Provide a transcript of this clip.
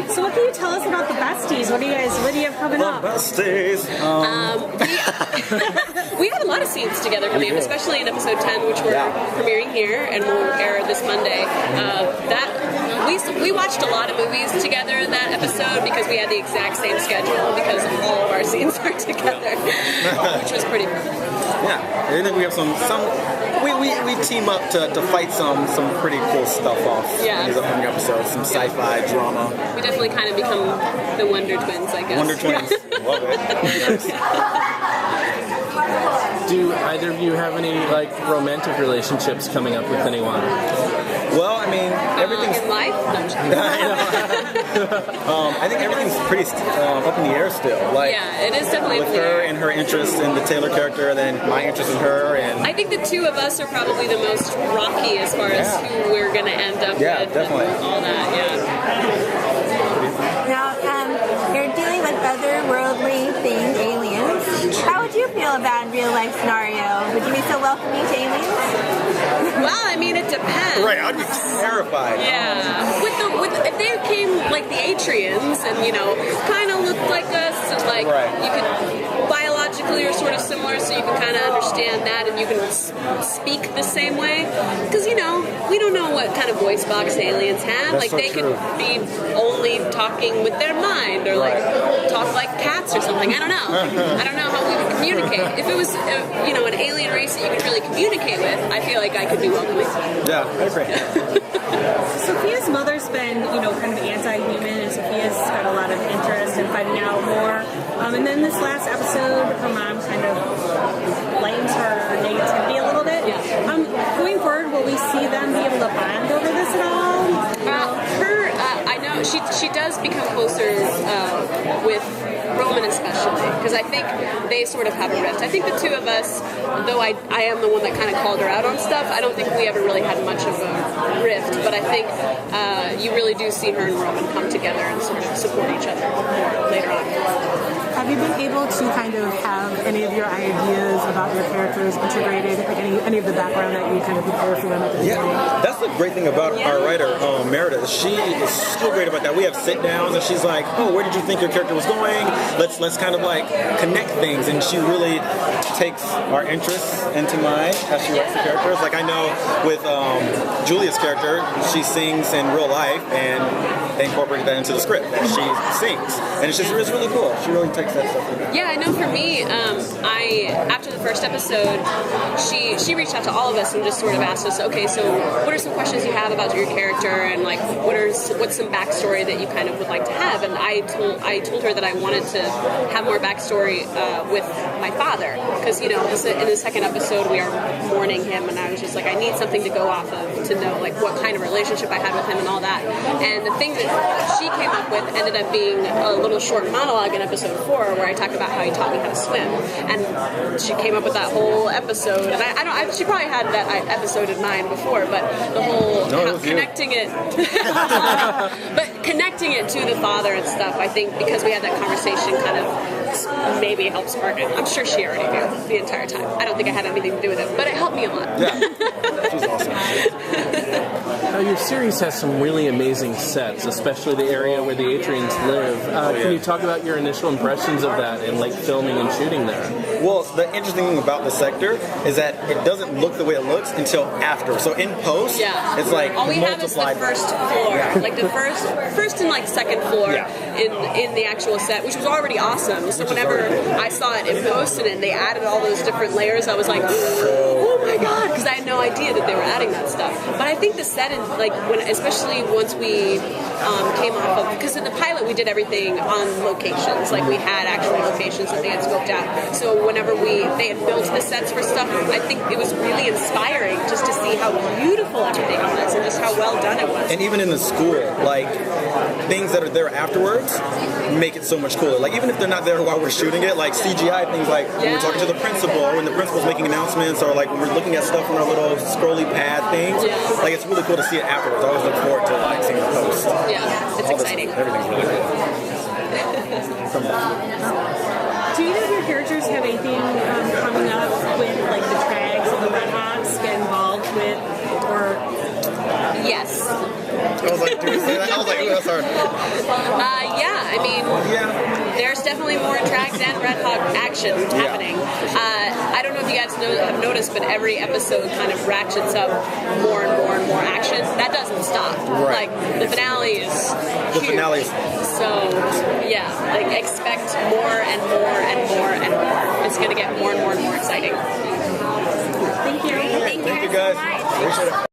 So what can you tell us about the besties? What do you have coming up? Besties. We have a lot of scenes together coming up, especially in episode 10, which we're premiering here and will air this Monday. We watched a lot of movies together that episode because we had the exact same schedule because all of our scenes are together, which was pretty fun. Yeah, and then we have we team up to fight some pretty cool stuff off in these upcoming episodes, some sci-fi drama. We definitely kind of become the Wonder Twins, I guess. Wonder Twins, love it. Do either of you have any romantic relationships coming up with anyone? Well, I mean, everything's in life. I think everything's pretty up in the air still. It is definitely with her and her interest in the Taylor character, and then my interest in her, and I think the two of us are probably the most rocky as far as who we're going to end up with. Yeah, definitely. And all that. Now, you're dealing with otherworldly themed aliens. How would you feel about a real life scenario? Would you be so welcoming to aliens? Well, I mean, it depends. Right, I'd be terrified. Yeah. If they came like the Atrians and, kind of looked like us and you could biologically are sort of similar so you can kind of understand that and you can speak the same way. Because, we don't know what kind of voice box aliens have. That's they could be only talking with their mind or talk like cats or something. I don't know. I don't know how we would communicate. If it was, an alien race that you could really communicate with, I feel like I could be welcoming. Yeah, I agree. Sophia's mother's been, kind of anti-human, and Sophia's got a lot of interest in finding out more. And then this last episode, her mom kind of lightens her negativity a little bit. Going forward, will we see them be able to bond over this at all? I know she does become closer with Roman especially, because I think they sort of have a rift. I think the two of us, though I am the one that kind of called her out on stuff, I don't think we ever really had much of a rift, but I think you really do see her and Roman come together and sort of support each other more later on. Have you been able to kind of have any of your ideas about your characters integrated, any of the background that you kind of prepare for them at the beginning? That's the great thing about our writer, Meredith. She is so great about that. We have sit-downs, and she's like, oh, where did you think your character was going? Let's kind of connect things, and she really takes our interests into mind as she writes the characters. Like I know with Julia's character, she sings in real life, and they incorporated that into the script, that she sings. And it's really cool. She really takes that stuff in. Yeah, I know for me, after the first episode, she reached out to all of us and just sort of asked us, okay, so what are some questions you have about your character, and what's some backstory that you kind of would like to have? And I told her that I wanted to have more backstory with my father, because in the second episode we are mourning him, and I was just like, I need something to go off of to know what kind of relationship I had with him and all that. And the thing that she came up with ended up being a little short monologue in episode 4 where I talk about how he taught me how to swim, and she came up with that whole episode. And she probably had that episode in mind before, but the whole connecting it to the father and stuff, I think because we had that conversation kind of maybe helped spark it. I'm sure she already knew the entire time. I don't think I had anything to do with it, but it helped me a lot. Yeah, she's awesome. Now, your series has some really amazing sets, especially the area where the Atrians live. Can you talk about your initial impressions of that and filming and shooting there? Well, the interesting thing about the sector is that it doesn't look the way it looks until after. So in post, it's all we have is the first floor, the first and second floor in the actual set, which was already awesome. So whenever I saw it in post and they added all those different layers, I was like, oh my god, because I had no idea that they were adding that stuff. But I think the set, especially once we came off of, because in the pilot we did everything on locations, we had actual locations that they had scoped out. So whenever they had built the sets for stuff, I think it was really inspiring just to see how beautiful everything was and just how well done it was. And even in the school, things that are there afterwards make it so much cooler. Even if they're not there while we're shooting it, CGI things when we're talking to the principal, or when the principal's making announcements, or when we're looking at stuff on our little scrolly pad things. It's really cool to see it afterwards. I always look forward to seeing the post. Yeah, it's exciting. Everything's really cool. Do either of your characters have anything coming up with the Trags and the Red Hawks get involved with, or? Yes. I was like, dude, say that? I was like, ooh, that's hard. Yeah, I mean, there's definitely more drags and Red Hawk action happening. I don't know if you guys have noticed, but every episode kind of ratchets up more and more and more action. That doesn't stop. Right. Like, the finale is The huge. finale is... So, yeah, like, expect more and more and more and more. It's going to get more and more and more exciting. Thank you. Thank you Thank you, guys guys. so much. Appreciate it.